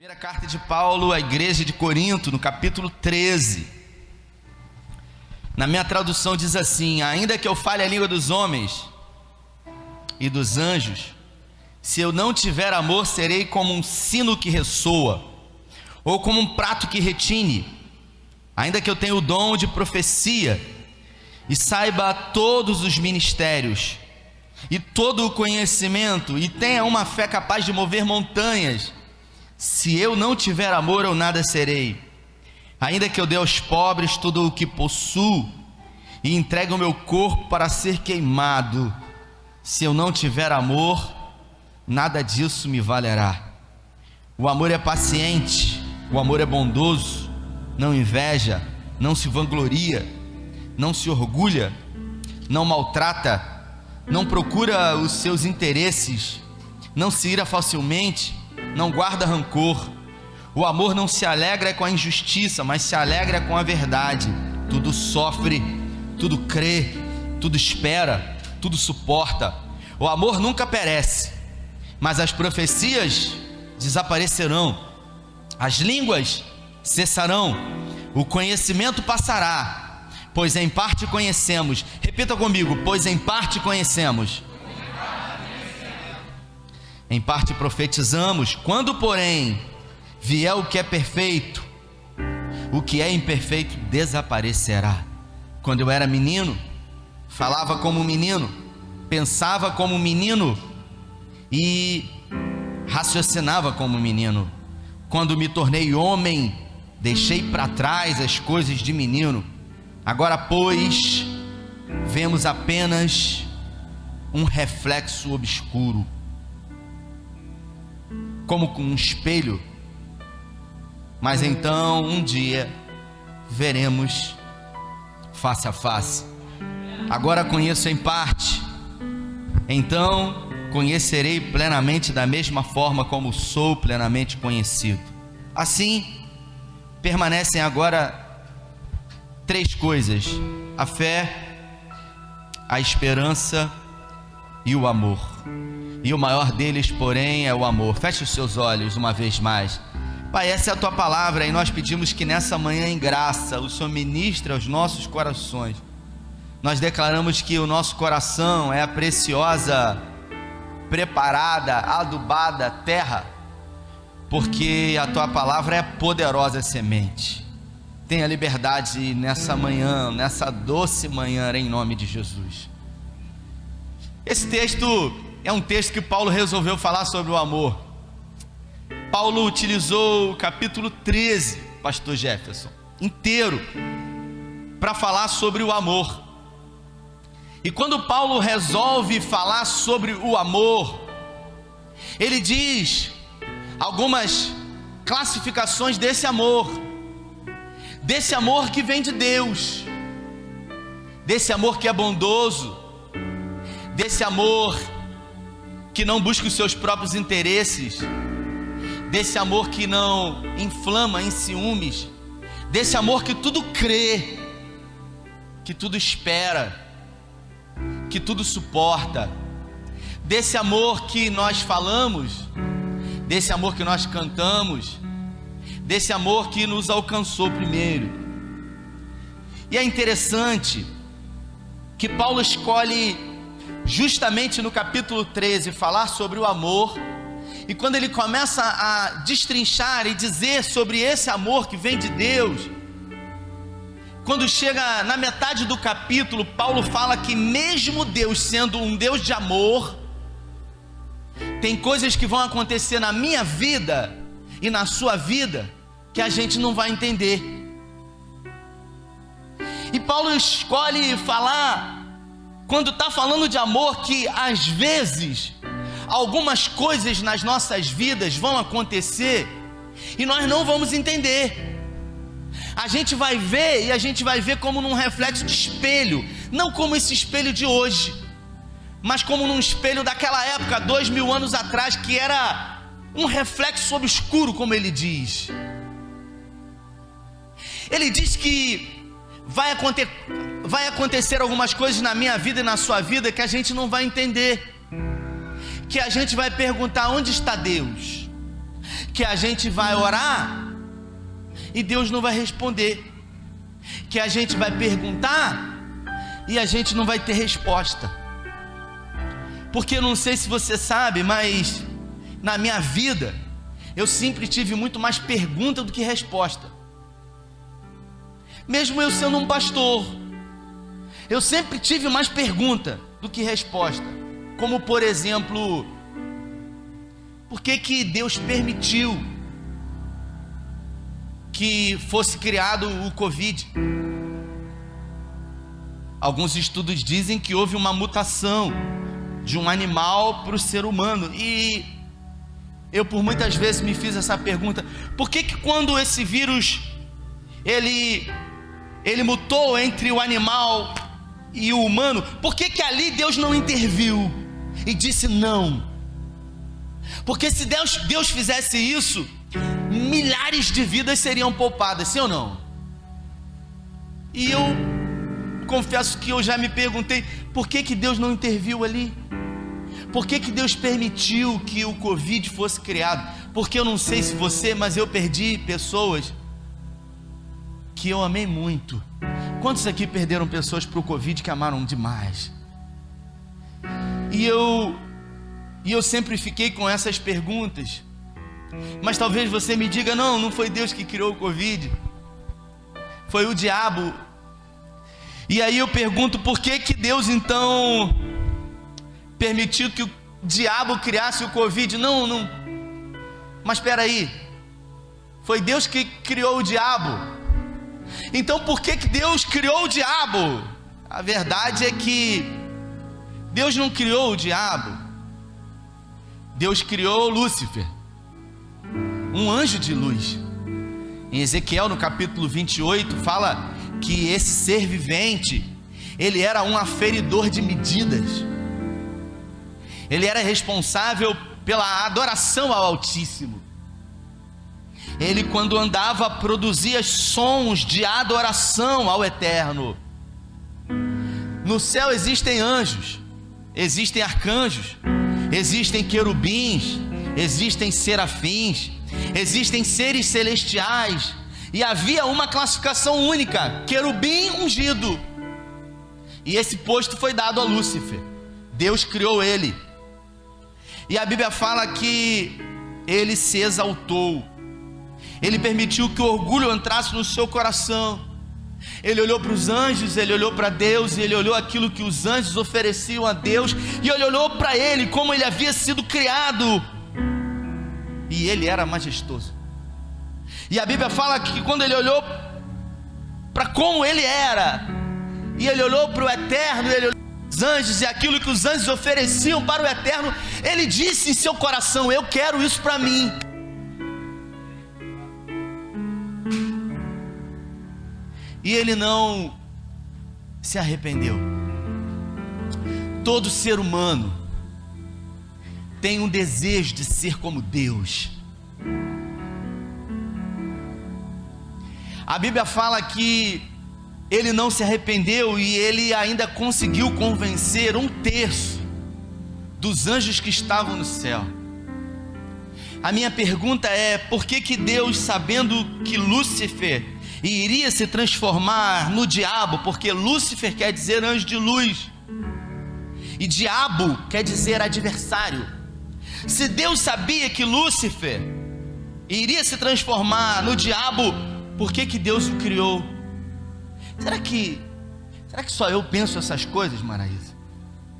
Primeira carta de Paulo à igreja de Corinto, no capítulo 13. Na minha tradução diz assim: ainda que eu fale a língua dos homens e dos anjos, se eu não tiver amor, serei como um sino que ressoa, ou como um prato que retine. Ainda que eu tenha o dom de profecia e saiba todos os ministérios e todo o conhecimento, e tenha uma fé capaz de mover montanhas, se eu não tiver amor, eu nada serei. Ainda que eu dê aos pobres tudo o que possuo e entregue o meu corpo para ser queimado, se eu não tiver amor, nada disso me valerá. O amor é paciente, o amor é bondoso, não inveja, não se vangloria, não se orgulha, não maltrata, não procura os seus interesses, não se ira facilmente, não guarda rancor. O amor não se alegra com a injustiça, mas se alegra com a verdade. Tudo sofre, tudo crê, tudo espera, tudo suporta. O amor nunca perece, mas as profecias desaparecerão, as línguas cessarão, o conhecimento passará, pois em parte conhecemos. Repita comigo: pois em parte conhecemos. Em parte profetizamos. Quando, porém, vier o que é perfeito, o que é imperfeito desaparecerá. Quando eu era menino, falava como menino, pensava como menino e raciocinava como menino. Quando me tornei homem, deixei para trás as coisas de menino. Agora, pois, vemos apenas um reflexo obscuro, como com um espelho, mas então um dia veremos face a face. Agora conheço em parte, então conhecerei plenamente, da mesma forma como sou plenamente conhecido. Assim, permanecem agora três coisas: a fé, a esperança e o amor. E o maior deles, porém, é o amor. Feche os seus olhos uma vez mais. Pai, essa é a tua palavra e nós pedimos que nessa manhã, em graça, o Senhor ministre aos nossos corações. Nós declaramos que o nosso coração é a preciosa, preparada, adubada terra, porque a tua palavra é a poderosa semente. Tenha liberdade nessa manhã, nessa doce manhã, em nome de Jesus. Esse texto é um texto que Paulo resolveu falar sobre o amor. Paulo utilizou o capítulo 13, pastor Jefferson, inteiro para falar sobre o amor. E quando Paulo resolve falar sobre o amor, ele diz algumas classificações desse amor que vem de Deus, desse amor que é bondoso, desse amor que não busca os seus próprios interesses, desse amor que não inflama em ciúmes, desse amor que tudo crê, que tudo espera, que tudo suporta, desse amor que nós falamos, desse amor que nós cantamos, desse amor que nos alcançou primeiro. E é interessante que Paulo escolhe justamente no capítulo 13 falar sobre o amor, e quando ele começa a destrinchar e dizer sobre esse amor que vem de Deus, quando chega na metade do capítulo, Paulo fala que mesmo Deus sendo um Deus de amor, tem coisas que vão acontecer na minha vida e na sua vida que a gente não vai entender. E Paulo escolhe falar, quando está falando de amor, que às vezes algumas coisas nas nossas vidas vão acontecer e nós não vamos entender. A gente vai ver, e a gente vai ver como num reflexo de espelho, não como esse espelho de hoje, mas como num espelho daquela época, 2000 anos atrás, que era um reflexo obscuro, como ele diz. Ele diz que vai acontecer algumas coisas na minha vida e na sua vida que a gente não vai entender, que a gente vai perguntar: onde está Deus? que a gente vai orar e Deus não vai responder, que a gente vai perguntar e a gente não vai ter resposta. Porque eu não sei se você sabe, mas na minha vida eu sempre tive muito mais pergunta do que resposta. Mesmo eu sendo um pastor, eu sempre tive mais pergunta do que resposta. Como por exemplo, por que Deus permitiu que fosse criado o Covid? Alguns estudos dizem que houve uma mutação de um animal para o ser humano, e eu por muitas vezes me fiz essa pergunta: por que quando esse vírus ele mutou entre o animal e o humano, por que ali Deus não interviu e disse não? Porque se Deus fizesse isso, milhares de vidas seriam poupadas, sim ou não? E eu confesso que eu já me perguntei, por que Deus não interviu ali? Por que Deus permitiu que o Covid fosse criado? Porque eu não sei se você, mas eu perdi pessoas que eu amei muito. Quantos aqui perderam pessoas para o Covid que amaram demais? E eu sempre fiquei com essas perguntas. Mas talvez você me diga: não foi Deus que criou o Covid, foi o diabo. E aí eu pergunto, por que Deus então permitiu que o diabo criasse o Covid? Não, mas espera aí, foi Deus que criou o diabo. Então por que Deus criou o diabo? A verdade é que Deus não criou o diabo, Deus criou Lúcifer, um anjo de luz. Em Ezequiel, no capítulo 28, fala que esse ser vivente, ele era um aferidor de medidas. Ele era responsável pela adoração ao Altíssimo. Ele, quando andava, produzia sons de adoração ao Eterno. No céu existem anjos, existem arcanjos, existem querubins, existem serafins, existem seres celestiais, e havia uma classificação única: querubim ungido. E esse posto foi dado a Lúcifer. Deus criou ele, e a Bíblia fala que ele se exaltou, ele permitiu que o orgulho entrasse no seu coração. Ele olhou para os anjos, ele olhou para Deus, ele olhou aquilo que os anjos ofereciam a Deus, e ele olhou para ele como ele havia sido criado, e ele era majestoso. E a Bíblia fala que quando ele olhou para como ele era, e ele olhou para o Eterno, ele olhou para os anjos e aquilo que os anjos ofereciam para o Eterno, ele disse em seu coração: eu quero isso para mim. E ele não se arrependeu. Todo ser humano tem um desejo de ser como Deus. A Bíblia fala que ele não se arrependeu, e ele ainda conseguiu convencer 1/3 dos anjos que estavam no céu. A minha pergunta é: por que Deus, sabendo que Lúcifer iria se transformar no diabo, porque Lúcifer quer dizer anjo de luz, e diabo quer dizer adversário, se Deus sabia que Lúcifer iria se transformar no diabo, por que Deus o criou? Será que só eu penso essas coisas, Maraísa?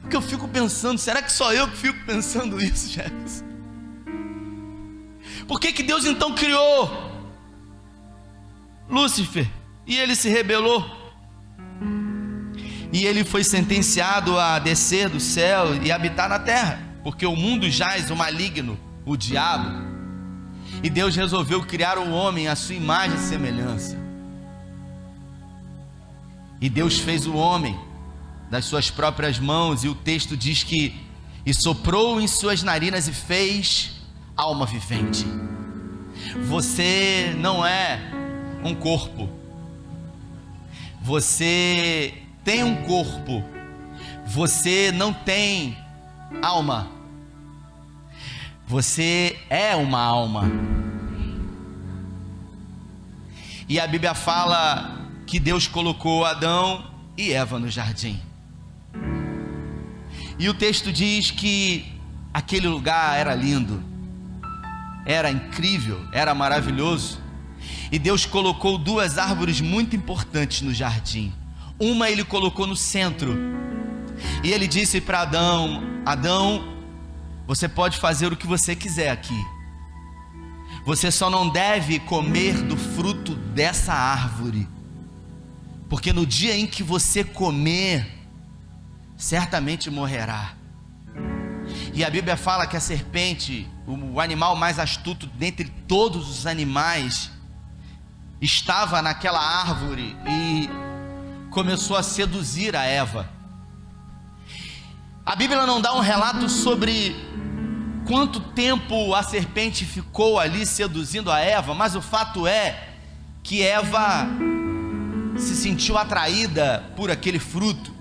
Porque eu fico pensando, será que só eu que fico pensando isso, Jefferson? Por que Deus então criou Lúcifer? E ele se rebelou, e ele foi sentenciado a descer do céu e habitar na terra, porque o mundo jaz o maligno, o diabo. E Deus resolveu criar o homem à sua imagem e semelhança. E Deus fez o homem das suas próprias mãos, e o texto diz que e soprou em suas narinas e fez alma vivente. Você não é um corpo, você tem um corpo, você não tem alma. Você é uma alma. E a Bíblia fala que Deus colocou Adão e Eva no jardim. E o texto diz que aquele lugar era lindo, era incrível, era maravilhoso. E Deus colocou duas árvores muito importantes no jardim. Uma ele colocou no centro. E ele disse para Adão: Adão, você pode fazer o que você quiser aqui. Você só não deve comer do fruto dessa árvore, porque no dia em que você comer, certamente morrerá. E a Bíblia fala que a serpente, o animal mais astuto dentre todos os animais, estava naquela árvore e começou a seduzir a Eva. A Bíblia não dá um relato sobre quanto tempo a serpente ficou ali seduzindo a Eva, mas o fato é que Eva se sentiu atraída por aquele fruto.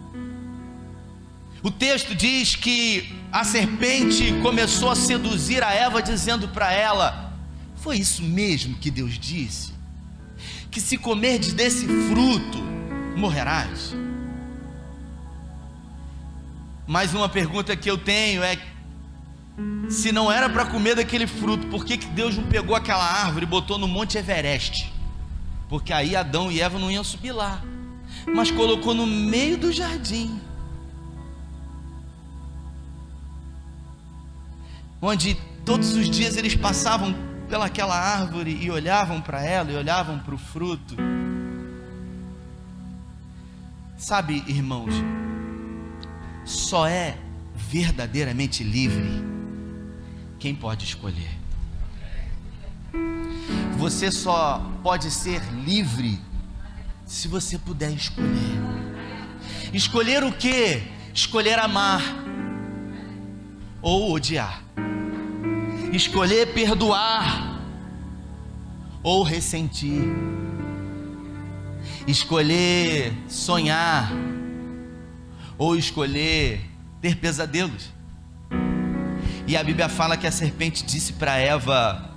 O texto diz que a serpente começou a seduzir a Eva, dizendo para ela: foi isso mesmo que Deus disse? Que se comerdes desse fruto, morrerás? Mas uma pergunta que eu tenho é: se não era para comer daquele fruto, por que Deus não pegou aquela árvore e botou no Monte Everest? Porque aí Adão e Eva não iam subir lá, mas colocou no meio do jardim, onde todos os dias eles passavam pelaquela árvore e olhavam para ela e olhavam para o fruto. Sabe, irmãos, só é verdadeiramente livre quem pode escolher. Você só pode ser livre se você puder escolher. Escolher o quê? Escolher amar ou odiar. Escolher perdoar ou ressentir. Escolher sonhar ou escolher ter pesadelos. E a Bíblia fala que a serpente disse para Eva: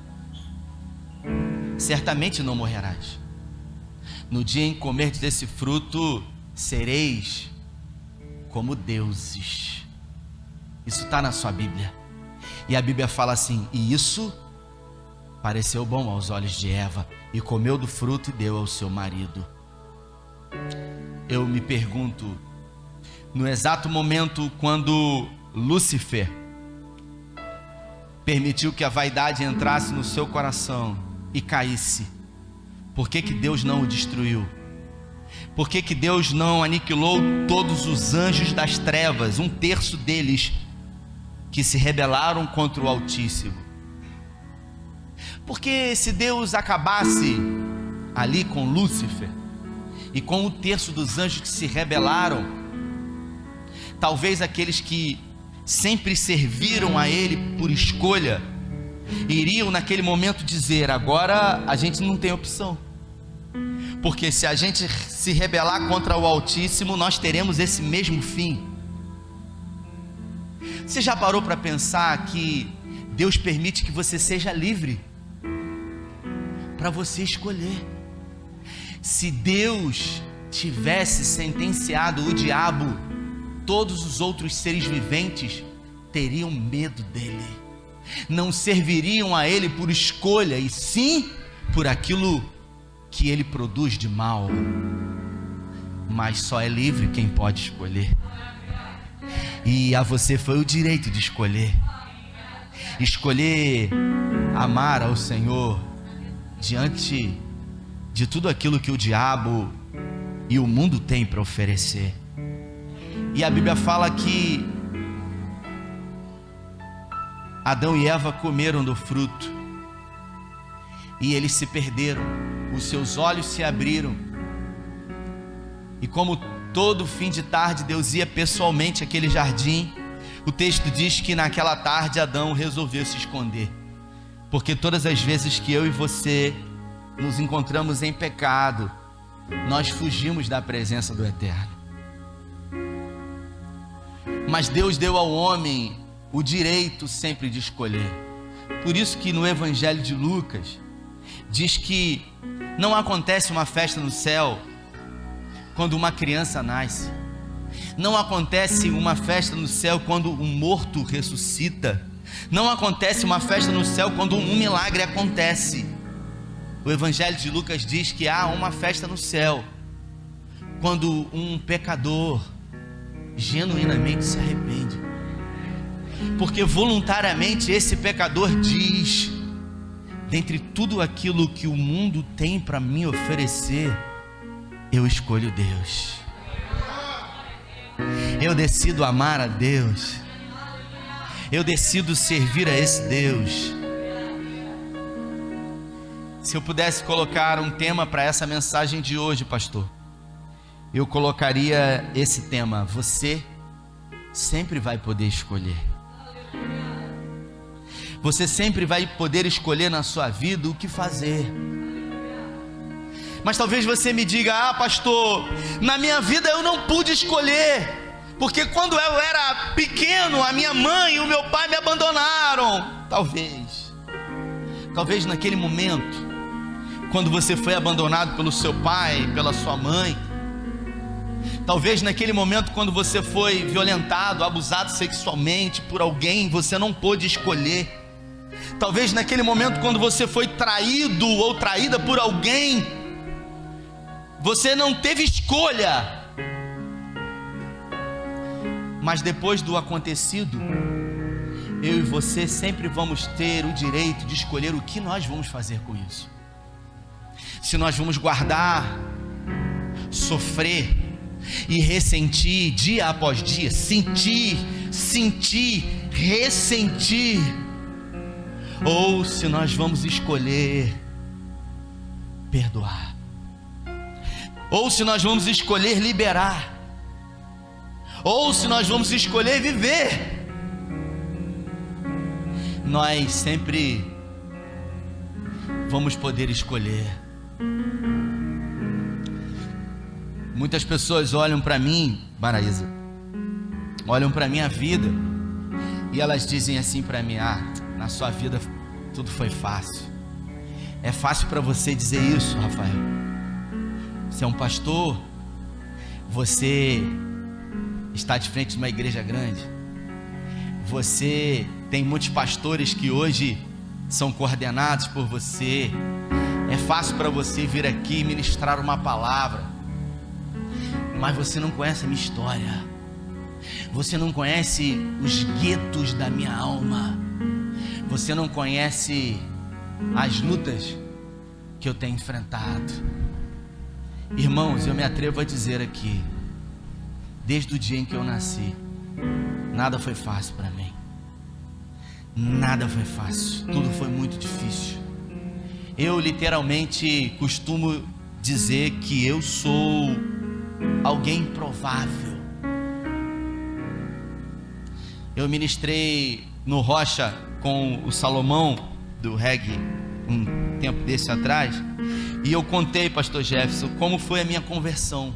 certamente não morrerás. No dia em comer desse fruto, sereis como deuses. Isso está na sua Bíblia. E a Bíblia fala assim: e isso pareceu bom aos olhos de Eva, e comeu do fruto e deu ao seu marido. Eu me pergunto, no exato momento quando Lúcifer permitiu que a vaidade entrasse no seu coração e caísse, por que Deus não o destruiu? Por que Deus não aniquilou todos os anjos das trevas, 1/3 deles que se rebelaram contra o Altíssimo? Porque se Deus acabasse ali com Lúcifer e com 1/3 dos anjos que se rebelaram, talvez aqueles que sempre serviram a Ele por escolha iriam naquele momento dizer: agora a gente não tem opção, porque se a gente se rebelar contra o Altíssimo, nós teremos esse mesmo fim. Você já parou para pensar que Deus permite que você seja livre para você escolher? Se Deus tivesse sentenciado o diabo, todos os outros seres viventes teriam medo dele, não serviriam a ele por escolha, e sim por aquilo que ele produz de mal. Mas só é livre quem pode escolher, e a você foi o direito de escolher amar ao Senhor diante de tudo aquilo que o diabo e o mundo tem para oferecer. E a Bíblia fala que Adão e Eva comeram do fruto e eles se perderam, os seus olhos se abriram, e como todo fim de tarde Deus ia pessoalmente àquele jardim, o texto diz que naquela tarde Adão resolveu se esconder, porque todas as vezes que eu e você nos encontramos em pecado, nós fugimos da presença do Eterno. Mas Deus deu ao homem o direito sempre de escolher. Por isso que no Evangelho de Lucas diz que não acontece uma festa no céu quando uma criança nasce. Não acontece uma festa no céu quando um morto ressuscita. Não acontece uma festa no céu quando um milagre acontece. O Evangelho de Lucas diz que há uma festa no céu quando um pecador genuinamente se arrepende, porque voluntariamente esse pecador diz: dentre tudo aquilo que o mundo tem para me oferecer, eu escolho Deus. Eu decido amar a Deus. Eu decido servir a esse Deus. Se eu pudesse colocar um tema para essa mensagem de hoje, pastor, eu colocaria esse tema: você sempre vai poder escolher. Você sempre vai poder escolher na sua vida o que fazer. Mas talvez você me diga: ah, pastor, na minha vida eu não pude escolher, porque quando eu era pequeno, a minha mãe e o meu pai me abandonaram. Talvez naquele momento, quando você foi abandonado pelo seu pai, pela sua mãe, talvez naquele momento quando você foi violentado, abusado sexualmente por alguém, você não pôde escolher. Talvez naquele momento quando você foi traído ou traída por alguém, você não teve escolha. Mas depois do acontecido, eu e você sempre vamos ter o direito de escolher o que nós vamos fazer com isso. Se nós vamos guardar, sofrer e ressentir dia após dia, sentir, ressentir, ou se nós vamos escolher perdoar, ou se nós vamos escolher liberar, ou se nós vamos escolher viver. Nós sempre vamos poder escolher. Muitas pessoas olham para mim, Maraísa, olham para minha vida e elas dizem assim para mim: ah, na sua vida tudo foi fácil. É fácil para você dizer isso, Rafael. Você é um pastor, você está de frente de uma igreja grande, você tem muitos pastores que hoje são coordenados por você. É fácil para você vir aqui ministrar uma palavra, mas você não conhece a minha história, você não conhece os guetos da minha alma, você não conhece as lutas que eu tenho enfrentado. Irmãos, eu me atrevo a dizer aqui, desde o dia em que eu nasci, nada foi fácil para mim. Nada foi fácil, tudo foi muito difícil. Eu literalmente costumo dizer que eu sou alguém improvável. Eu ministrei no Rocha com o Salomão do reggae um tempo desse atrás, e eu contei, pastor Jefferson, como foi a minha conversão.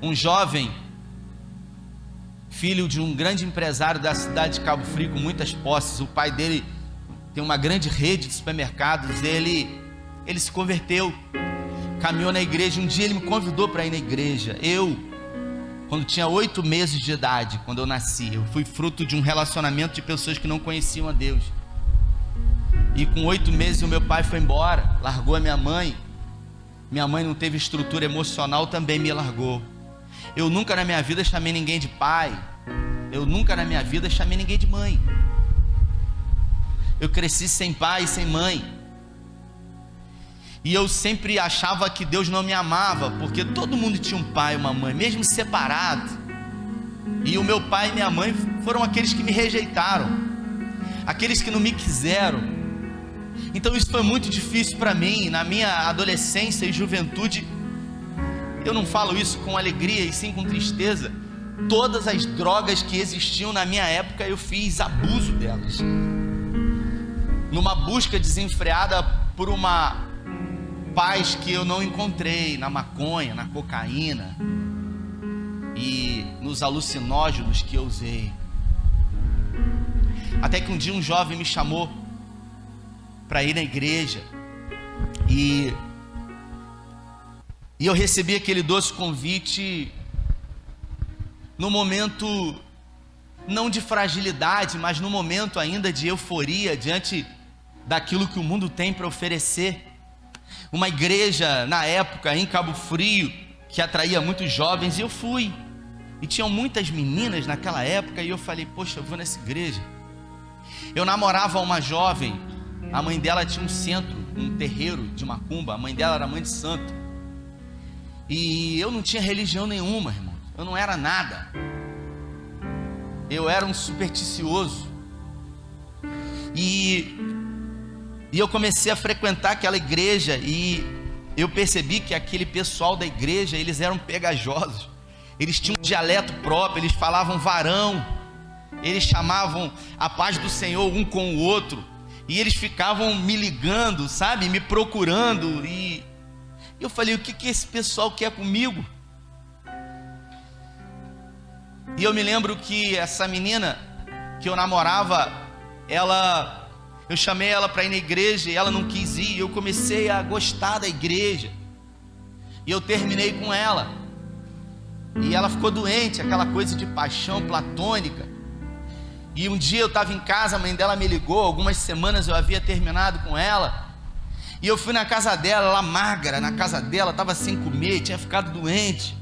Um jovem, filho de um grande empresário da cidade de Cabo Frio, com muitas posses, o pai dele tem uma grande rede de supermercados, ele se converteu, caminhou na igreja. Um dia ele me convidou para ir na igreja. Quando tinha 8 meses de idade, quando eu nasci, eu fui fruto de um relacionamento de pessoas que não conheciam a Deus, e com 8 meses o meu pai foi embora, largou a minha mãe não teve estrutura emocional, também me largou. Eu nunca na minha vida chamei ninguém de pai, eu nunca na minha vida chamei ninguém de mãe. Eu cresci sem pai e sem mãe, e eu sempre achava que Deus não me amava, porque todo mundo tinha um pai e uma mãe, mesmo separado. E o meu pai e minha mãe foram aqueles que me rejeitaram, aqueles que não me quiseram. Então isso foi muito difícil para mim. Na minha adolescência e juventude, eu não falo isso com alegria e sim com tristeza, todas as drogas que existiam na minha época, eu fiz abuso delas, numa busca desenfreada por uma paz que eu não encontrei na maconha, na cocaína e nos alucinógenos que eu usei. Até que um dia um jovem me chamou para ir na igreja, e eu recebi aquele doce convite no momento não de fragilidade, mas no momento ainda de euforia diante daquilo que o mundo tem para oferecer. Uma igreja na época em Cabo Frio que atraía muitos jovens, e eu fui, e tinham muitas meninas naquela época, e eu falei, poxa, eu vou nessa igreja. Eu namorava uma jovem, a mãe dela tinha um centro, um terreiro de macumba, a mãe dela era mãe de santo, e eu não tinha religião nenhuma, irmão, eu não era nada, eu era um supersticioso, e eu comecei a frequentar aquela igreja, e eu percebi que aquele pessoal da igreja, eles eram pegajosos, eles tinham um dialeto próprio, eles falavam varão, eles chamavam a paz do Senhor um com o outro, e eles ficavam me ligando, sabe, me procurando, e eu falei, o que esse pessoal quer comigo? E eu me lembro que essa menina que eu namorava, eu chamei ela para ir na igreja, e ela não quis ir, e eu comecei a gostar da igreja, e eu terminei com ela, e ela ficou doente, aquela coisa de paixão platônica. E um dia eu estava em casa, a mãe dela me ligou, algumas semanas eu havia terminado com ela, e eu fui na casa dela, ela magra, na casa dela, estava sem comer, tinha ficado doente,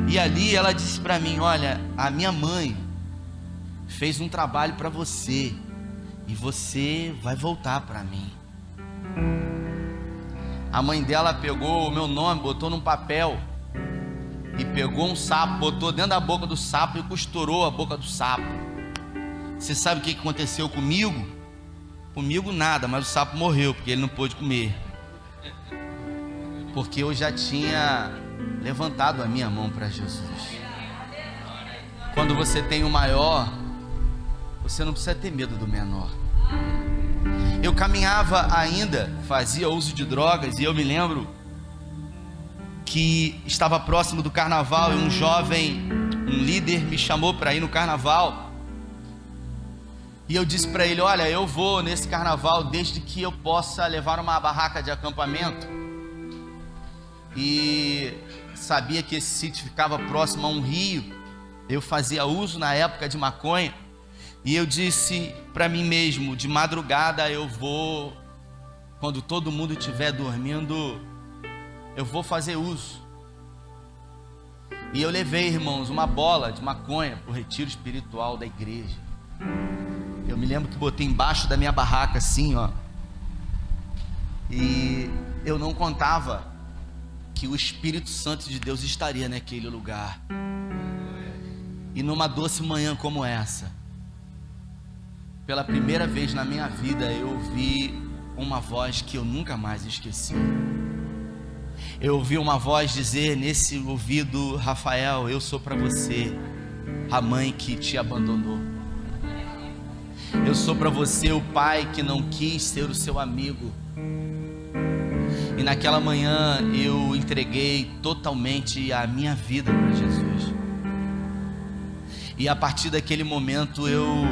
e ali ela disse para mim, olha, a minha mãe fez um trabalho para você, e você vai voltar para mim. A mãe dela pegou o meu nome, botou num papel, e pegou um sapo, botou dentro da boca do sapo e costurou a boca do sapo. Você sabe o que aconteceu comigo? Comigo nada, mas o sapo morreu, porque ele não pôde comer, porque eu já tinha levantado a minha mão para Jesus. Quando você tem o maior, você não precisa ter medo do menor. Eu caminhava ainda, fazia uso de drogas, e eu me lembro que estava próximo do carnaval, e um jovem, um líder, me chamou para ir no carnaval, e eu disse para ele, olha, eu vou nesse carnaval desde que eu possa levar uma barraca de acampamento, e sabia que esse sítio ficava próximo a um rio, eu fazia uso na época de maconha, e eu disse para mim mesmo, de madrugada eu vou, quando todo mundo estiver dormindo, eu vou fazer uso. E eu levei, irmãos, uma bola de maconha para o retiro espiritual da igreja. Eu me lembro que botei embaixo da minha barraca assim, ó, e eu não contava que o Espírito Santo de Deus estaria naquele lugar. E numa doce manhã como essa, pela primeira vez na minha vida, eu ouvi uma voz que eu nunca mais esqueci. Eu ouvi uma voz dizer nesse ouvido, Rafael, eu sou para você a mãe que te abandonou. Eu sou para você o pai que não quis ser o seu amigo. E naquela manhã eu entreguei totalmente a minha vida para Jesus. E a partir daquele momento eu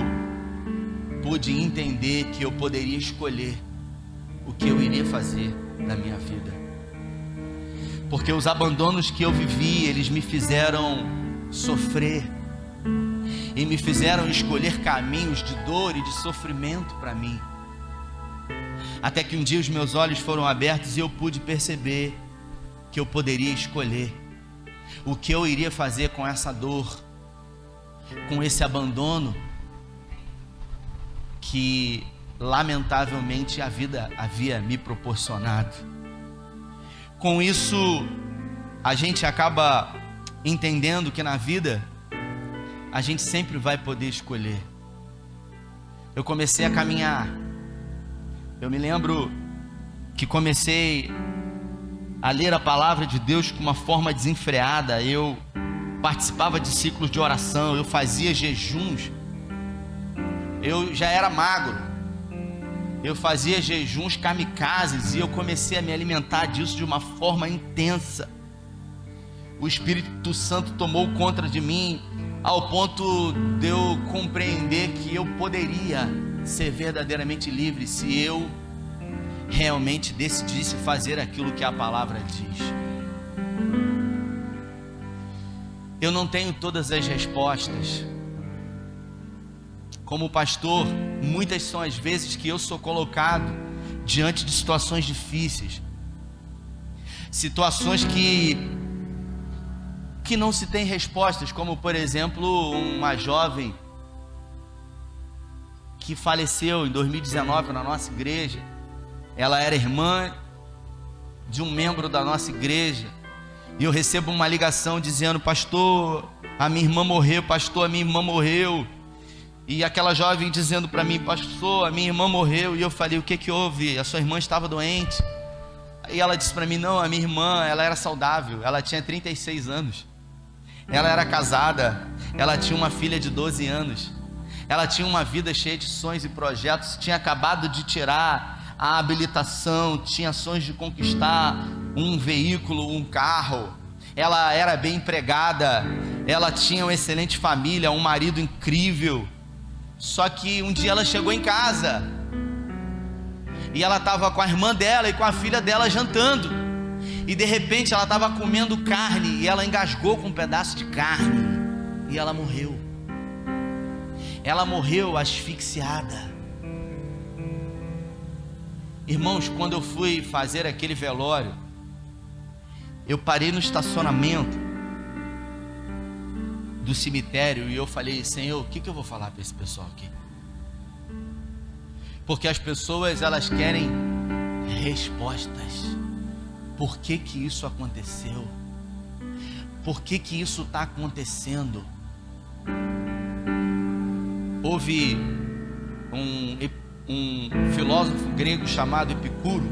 pude entender que eu poderia escolher o que eu iria fazer da minha vida. Porque os abandonos que eu vivi, eles me fizeram sofrer, e me fizeram escolher caminhos de dor e de sofrimento para mim. Até que um dia os meus olhos foram abertos e eu pude perceber que eu poderia escolher o que eu iria fazer com essa dor, com esse abandono que lamentavelmente a vida havia me proporcionado. Com isso, a gente acaba entendendo que na vida a gente sempre vai poder escolher. Eu comecei a caminhar, eu me lembro que comecei a ler a palavra de Deus com uma forma desenfreada. Eu participava de ciclos de oração, eu fazia jejuns, eu já era magro, eu fazia jejuns kamikazes, e eu comecei a me alimentar disso de uma forma intensa. O Espírito Santo tomou conta de mim, ao ponto de eu compreender que eu poderia ser verdadeiramente livre se eu realmente decidisse fazer aquilo que a palavra diz. Eu não tenho todas as respostas. Como pastor, muitas são as vezes que eu sou colocado diante de situações difíceis, situações que não se tem respostas, como por exemplo, uma jovem que faleceu em 2019 na nossa igreja. Ela era irmã de um membro da nossa igreja, e eu recebo uma ligação dizendo: pastor, a minha irmã morreu, pastor, a minha irmã morreu. E aquela jovem dizendo para mim: pastor, a minha irmã morreu. E eu falei: o que houve? A sua irmã estava doente? E ela disse para mim: não, a minha irmã, ela era saudável, ela tinha 36 anos, ela era casada, ela tinha uma filha de 12 anos, ela tinha uma vida cheia de sonhos e projetos, tinha acabado de tirar a habilitação, tinha sonhos de conquistar um veículo, um carro, ela era bem empregada, ela tinha uma excelente família, um marido incrível. Só que um dia ela chegou em casa e ela estava com a irmã dela e com a filha dela jantando, e de repente ela estava comendo carne e ela engasgou com um pedaço de carne e ela morreu. Ela morreu asfixiada. Irmãos, quando eu fui fazer aquele velório, eu parei no estacionamento do cemitério e eu falei: Senhor, o que eu vou falar para esse pessoal aqui? Porque as pessoas, elas querem respostas. Por que isso aconteceu? Por que isso está acontecendo? Houve um filósofo grego chamado Epicuro,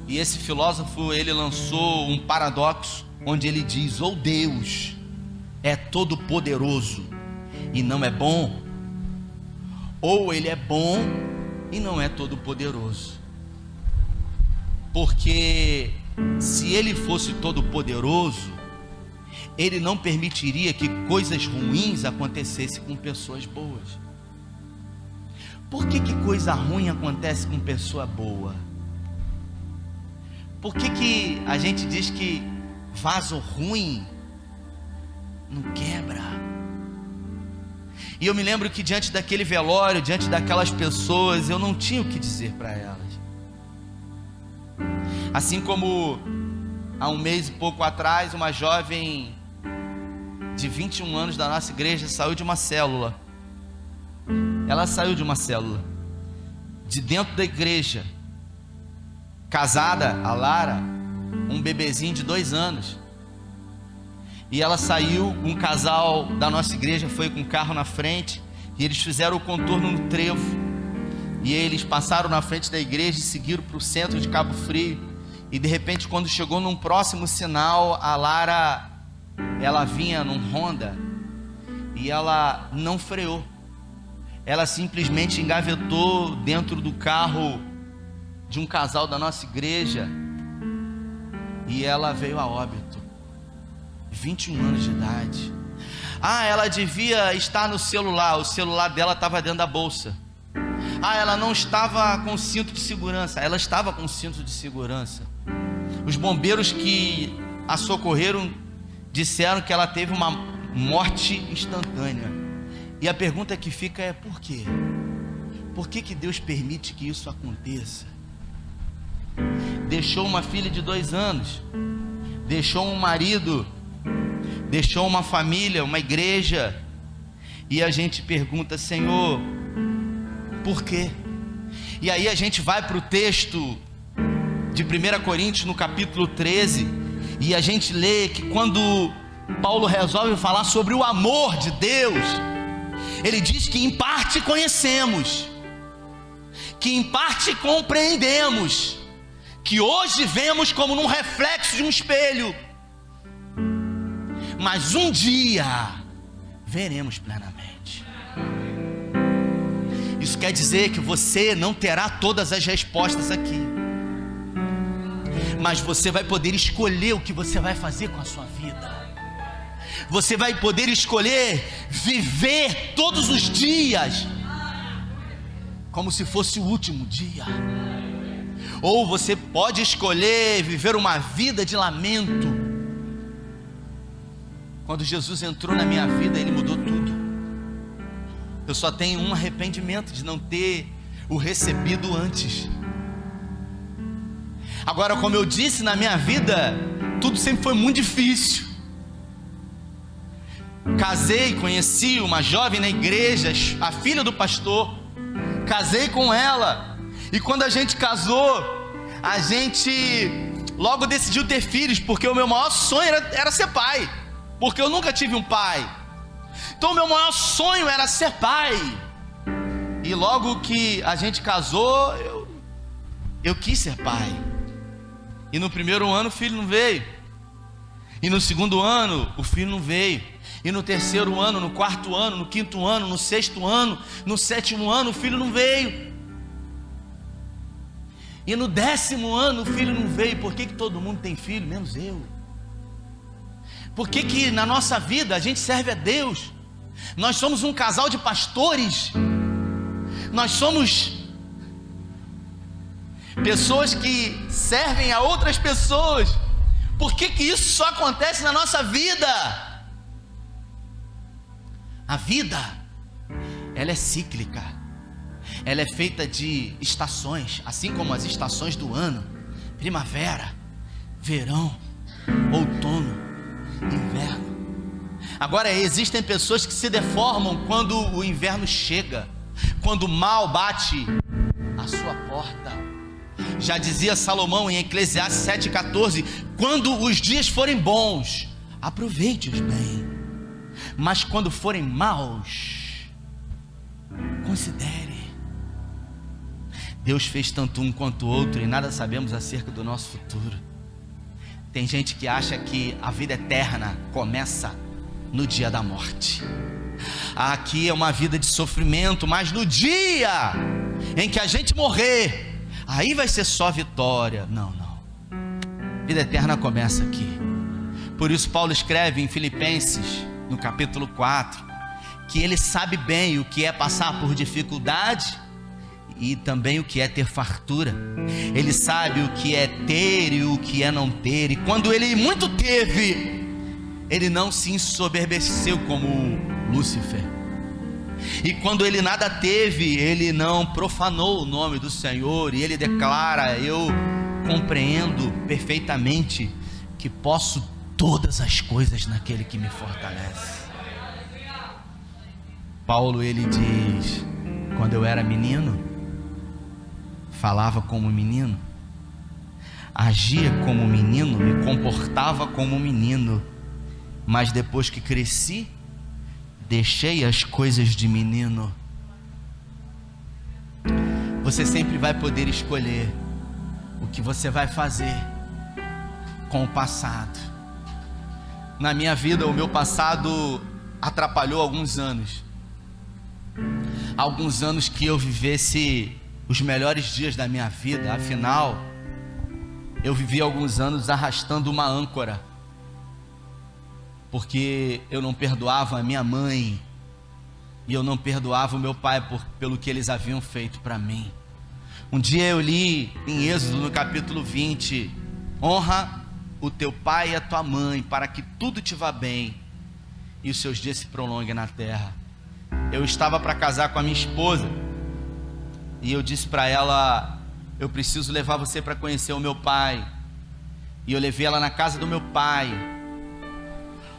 e esse filósofo, ele lançou um paradoxo, onde ele diz: ou Deus é todo poderoso e não é bom, ou ele é bom e não é todo poderoso. Porque se ele fosse todo poderoso, ele não permitiria que coisas ruins acontecessem com pessoas boas. Por que coisa ruim acontece com pessoa boa? Por que a gente diz que vaso ruim não quebra? E eu me lembro que diante daquele velório, diante daquelas pessoas, eu não tinha o que dizer para elas. Assim como há um mês e pouco atrás, uma jovem de 21 anos da nossa igreja saiu de uma célula. Ela saiu de uma célula, de dentro da igreja, casada, a Lara, um bebezinho de 2 anos. E ela saiu, um casal da nossa igreja foi com o carro na frente, e eles fizeram o contorno no trevo, e eles passaram na frente da igreja e seguiram para o centro de Cabo Frio. E de repente, quando chegou num próximo sinal, a Lara, ela vinha num Honda, e ela não freou. Ela simplesmente engavetou dentro do carro de um casal da nossa igreja, e ela veio a óbito, 21 anos de idade. Ela devia estar no celular, o celular dela estava dentro da bolsa. Ela não estava com cinto de segurança, ela estava com cinto de segurança. Os bombeiros que a socorreram disseram que ela teve uma morte instantânea. E a pergunta que fica é: por quê? Por que Deus permite que isso aconteça? Deixou uma filha de 2 anos, deixou um marido, deixou uma família, uma igreja, e a gente pergunta: Senhor, por quê? E aí a gente vai para o texto de 1 Coríntios, no capítulo 13, e a gente lê que quando Paulo resolve falar sobre o amor de Deus, ele diz que em parte conhecemos, que em parte compreendemos, que hoje vemos como num reflexo de um espelho, mas um dia veremos plenamente. Isso quer dizer que você não terá todas as respostas aqui, mas você vai poder escolher o que você vai fazer com a sua vida. Você vai poder escolher viver todos os dias como se fosse o último dia. Ou você pode escolher viver uma vida de lamento. Quando Jesus entrou na minha vida, Ele mudou tudo. Eu só tenho um arrependimento de não ter o recebido antes. Agora, como eu disse, na minha vida, tudo sempre foi muito difícil. Casei, conheci uma jovem na igreja, a filha do pastor. Casei com ela. E quando a gente casou, a gente logo decidiu ter filhos, porque o meu maior sonho era ser pai, porque eu nunca tive um pai. Então o meu maior sonho era ser pai. E logo que a gente casou, eu quis ser pai. E no primeiro ano o filho não veio. E no segundo ano o filho não veio. E no terceiro ano, no quarto ano, no quinto ano, no sexto ano, no sétimo ano o filho não veio. E no 10º ano o filho não veio. Por que todo mundo tem filho, menos eu? Por que na nossa vida a gente serve a Deus? Nós somos um casal de pastores. Nós somos pessoas que servem a outras pessoas. Por que isso só acontece na nossa vida? A vida, ela é cíclica. Ela é feita de estações, assim como as estações do ano: primavera, verão, outono, inverno. Agora, existem pessoas que se deformam quando o inverno chega, quando o mal bate à sua porta. Já dizia Salomão em Eclesiastes 7,14: quando os dias forem bons, aproveite-os bem, mas quando forem maus, considere. Deus fez tanto um quanto o outro e nada sabemos acerca do nosso futuro. Tem gente que acha que a vida eterna começa no dia da morte. Aqui é uma vida de sofrimento, mas no dia em que a gente morrer, aí vai ser só vitória. Não. Vida eterna começa aqui. Por isso Paulo escreve em Filipenses, no capítulo 4, que ele sabe bem o que é passar por dificuldade e também o que é ter fartura. Ele sabe o que é ter e o que é não ter. E quando ele muito teve, ele não se ensoberbeceu como Lúcifer. E quando ele nada teve, ele não profanou o nome do Senhor. E ele declara: eu compreendo perfeitamente que posso todas as coisas naquele que me fortalece. Paulo, ele diz: quando eu era menino, falava como menino, agia como menino, me comportava como menino, mas depois que cresci, deixei as coisas de menino. Você sempre vai poder escolher o que você vai fazer com o passado. Na minha vida, o meu passado atrapalhou alguns anos que eu vivesse os melhores dias da minha vida. Afinal, eu vivi alguns anos arrastando uma âncora, porque eu não perdoava a minha mãe e eu não perdoava o meu pai pelo que eles haviam feito para mim. Um dia eu li em Êxodo, no capítulo 20: honra o teu pai e a tua mãe, para que tudo te vá bem e os seus dias se prolonguem na terra. Eu estava para casar com a minha esposa e eu disse para ela: eu preciso levar você para conhecer o meu pai. E eu levei ela na casa do meu pai.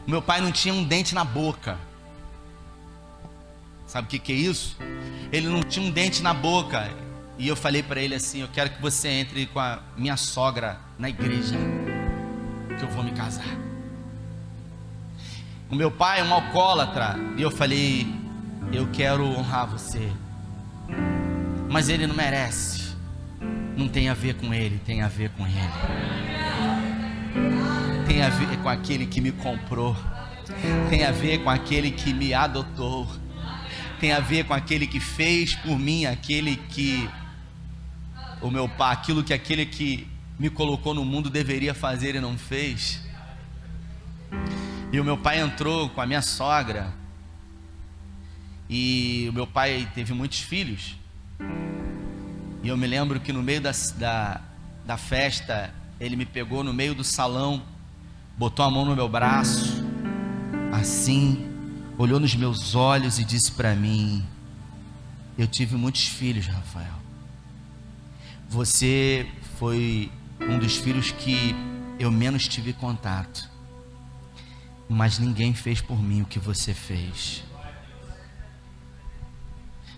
O meu pai não tinha um dente na boca. Sabe o que é isso? Ele não tinha um dente na boca. E eu falei para ele assim: eu quero que você entre com a minha sogra na igreja, que eu vou me casar. O meu pai é um alcoólatra. E eu falei: eu quero honrar você, mas ele não merece. Não tem a ver com ele, tem a ver com ele. Tem a ver com aquele que me comprou. Tem a ver com aquele que me adotou. Tem a ver com aquele que fez por mim aquele que o meu pai, aquilo que aquele que me colocou no mundo deveria fazer e não fez. E o meu pai entrou com a minha sogra. E o meu pai teve muitos filhos. E eu me lembro que no meio da festa, ele me pegou no meio do salão, botou a mão no meu braço, assim, olhou nos meus olhos e disse para mim: eu tive muitos filhos, Rafael. Você foi um dos filhos que eu menos tive contato, mas ninguém fez por mim o que você fez.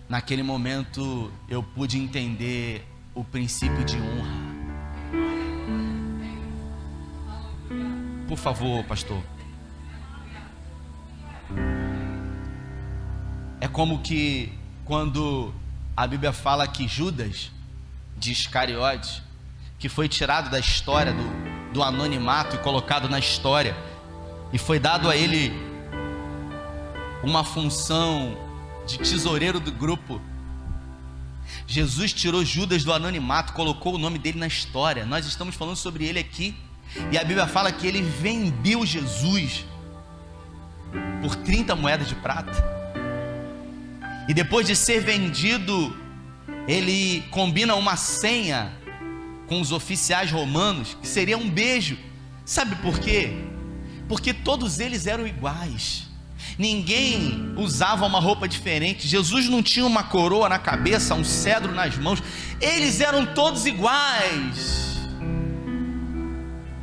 Naquele momento eu pude entender o princípio de honra. Por favor, pastor. É como que quando a Bíblia fala que Judas de Iscariotes, que foi tirado da história do anonimato e colocado na história, e foi dado a ele uma função de tesoureiro do grupo. Jesus tirou Judas do anonimato, colocou o nome dele na história. Nós estamos falando sobre ele aqui, e a Bíblia fala que ele vendeu Jesus por 30 moedas de prata, e depois de ser vendido, ele combina uma senha com os oficiais romanos, que seria um beijo. Sabe por quê? Porque todos eles eram iguais. Ninguém usava uma roupa diferente. Jesus não tinha uma coroa na cabeça, um cedro nas mãos. Eles eram todos iguais.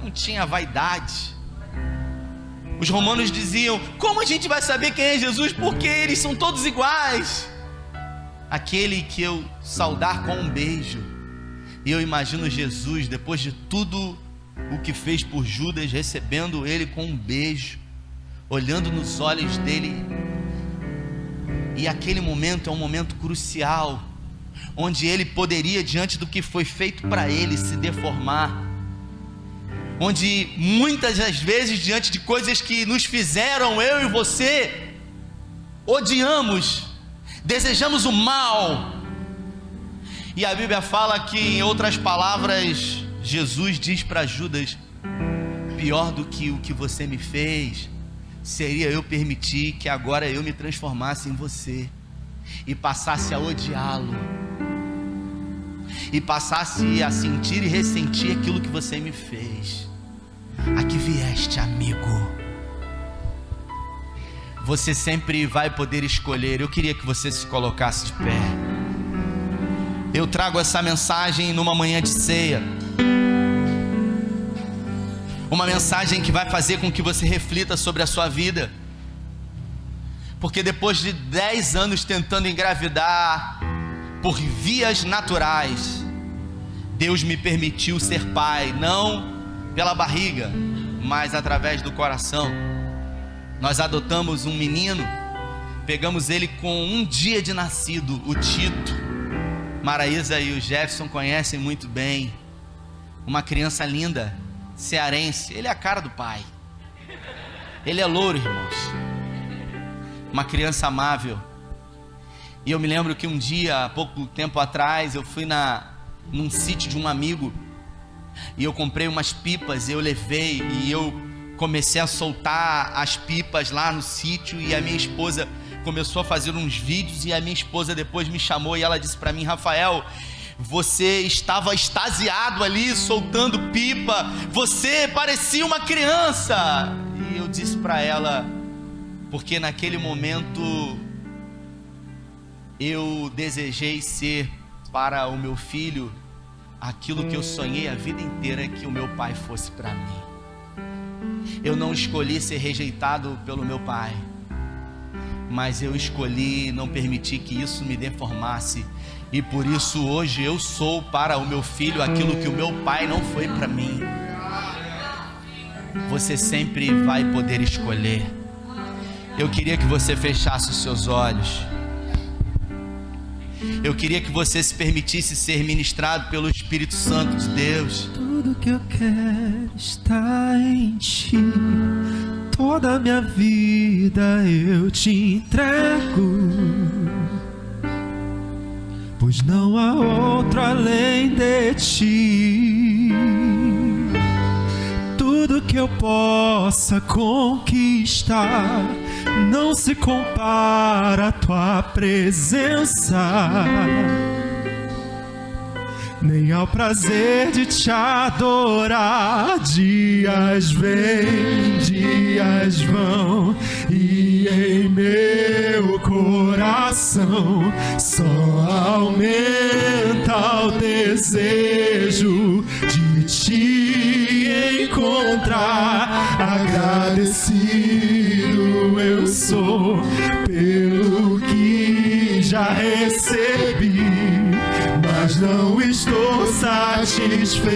Não tinha vaidade. Os romanos diziam: como a gente vai saber quem é Jesus? Porque eles são todos iguais. Aquele que eu saudar com um beijo. E eu imagino Jesus, depois de tudo o que fez por Judas, recebendo ele com um beijo, olhando nos olhos dele. E aquele momento é um momento crucial, onde ele poderia, diante do que foi feito para ele, se deformar, onde muitas das vezes, diante de coisas que nos fizeram, eu e você odiamos, desejamos o mal. E a Bíblia fala que, em outras palavras, Jesus diz para Judas: pior do que o que você me fez seria eu permitir que agora eu me transformasse em você e passasse a odiá-lo, e passasse a sentir e ressentir aquilo que você me fez. A que vieste, amigo? Você sempre vai poder escolher. Eu queria que você se colocasse de pé. Eu trago essa mensagem numa manhã de ceia, uma mensagem que vai fazer com que você reflita sobre a sua vida, porque depois de 10 anos tentando engravidar por vias naturais, Deus me permitiu ser pai, não pela barriga, mas através do coração. Nós adotamos um menino, pegamos ele com um dia de nascido, o Tito. Maraísa e o Jefferson conhecem muito bem. Uma criança linda, cearense. Ele é a cara do pai. Ele é louro, irmãos. Uma criança amável. E eu me lembro que um dia, há pouco tempo atrás, eu fui num sítio de um amigo, e eu comprei umas pipas, eu levei, e eu comecei a soltar as pipas lá no sítio, e a minha esposa começou a fazer uns vídeos, e a minha esposa depois me chamou e ela disse para mim: Rafael, você estava extasiado ali, soltando pipa, você parecia uma criança. E eu disse para ela, porque naquele momento eu desejei ser para o meu filho aquilo que eu sonhei a vida inteira que o meu pai fosse para mim. Eu não escolhi ser rejeitado pelo meu pai, mas eu escolhi não permitir que isso me deformasse, e por isso hoje eu sou para o meu filho aquilo que o meu pai não foi para mim. Você sempre vai poder escolher. Eu queria que você fechasse os seus olhos. Eu queria que você se permitisse ser ministrado pelo Espírito Santo de Deus. Tudo que eu quero está em ti. Toda a minha vida eu te entrego, pois não há outro além de ti. Tudo que que eu possa conquistar não se compara à tua presença, nem ao prazer de te adorar. Dias vêm, dias vão, e em meu coração só aumenta o desejo de te encontrar. Agradecido eu sou pelo que já recebi, mas não estou satisfeito.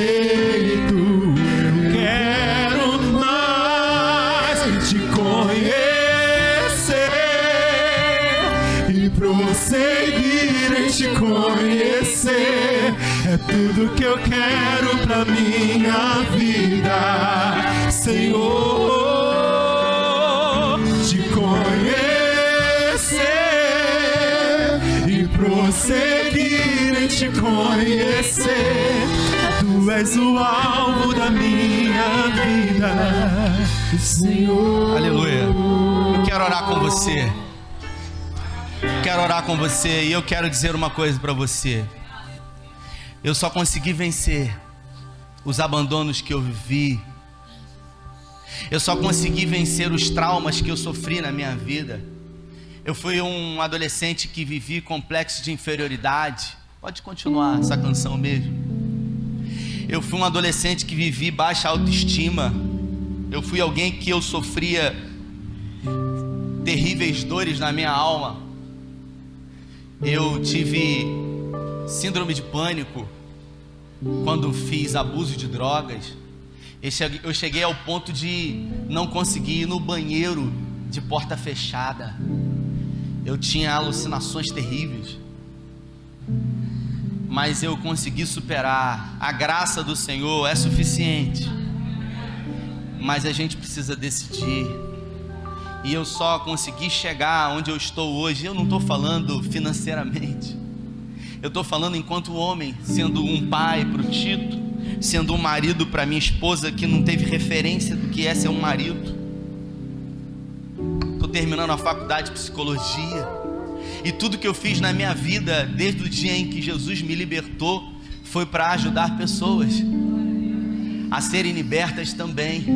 Eu quero mais te conhecer e prosseguir em te conhecer. É tudo que eu quero pra minha vida, Senhor. Te conhecer e prosseguir em te conhecer. Tu és o alvo da minha vida, Senhor. Aleluia. Eu quero orar com você. Quero orar com você e eu quero dizer uma coisa para você. Eu só consegui vencer os abandonos que eu vivi. Eu só consegui vencer os traumas que eu sofri na minha vida. Eu fui um adolescente que vivi complexo de inferioridade. Pode continuar essa canção mesmo. Eu fui um adolescente que vivi baixa autoestima. Eu fui alguém que eu sofria terríveis dores na minha alma. Eu tive síndrome de pânico quando fiz abuso de drogas. Eu cheguei ao ponto de não conseguir ir no banheiro de porta fechada. Eu tinha alucinações terríveis, mas eu consegui superar. A graça do Senhor é suficiente, mas a gente precisa decidir. E eu só consegui chegar onde eu estou hoje. Eu não estou falando financeiramente, eu estou falando enquanto homem, sendo um pai para o Tito, sendo um marido para minha esposa que não teve referência do que é ser um marido. Estou terminando a faculdade de psicologia. E tudo que eu fiz na minha vida, desde o dia em que Jesus me libertou, foi para ajudar pessoas a serem libertas também.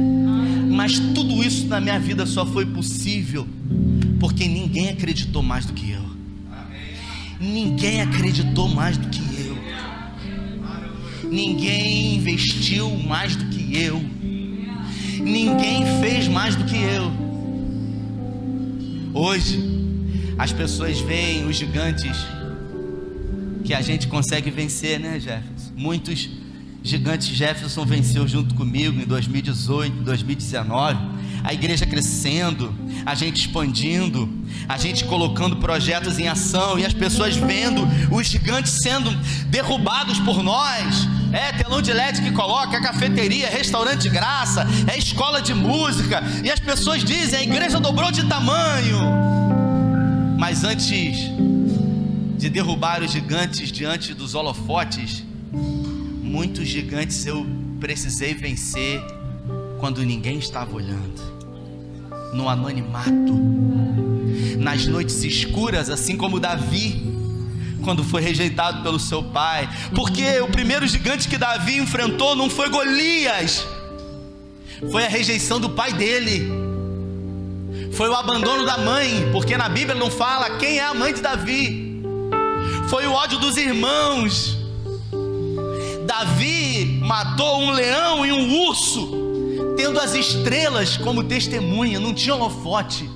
Mas tudo isso na minha vida só foi possível porque ninguém acreditou mais do que eu. Ninguém acreditou mais do que eu. Ninguém investiu mais do que eu. Ninguém fez mais do que eu. Hoje as pessoas veem os gigantes que a gente consegue vencer, né, Jefferson? Muitos gigantes Jefferson venceu junto comigo em 2018, 2019. A igreja crescendo, a gente expandindo, a gente colocando projetos em ação e as pessoas vendo os gigantes sendo derrubados por nós. É telão de LED que coloca, é cafeteria, é restaurante de graça, é escola de música, e as pessoas dizem: a igreja dobrou de tamanho. Mas antes de derrubar os gigantes diante dos holofotes, muitos gigantes eu precisei vencer quando ninguém estava olhando, no anonimato, nas noites escuras, assim como Davi, quando foi rejeitado pelo seu pai. Porque o primeiro gigante que Davi enfrentou não foi Golias, foi a rejeição do pai dele, foi o abandono da mãe, porque na Bíblia não fala quem é a mãe de Davi. Foi o ódio dos irmãos. Davi matou um leão e um urso, tendo as estrelas como testemunha, não tinha holofote.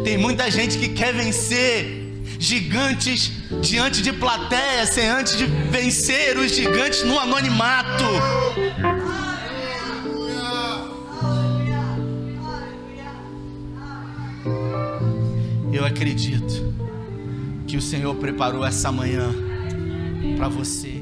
Tem muita gente que quer vencer gigantes diante de plateia, sem antes de vencer os gigantes no anonimato. Eu acredito que o Senhor preparou essa manhã para você.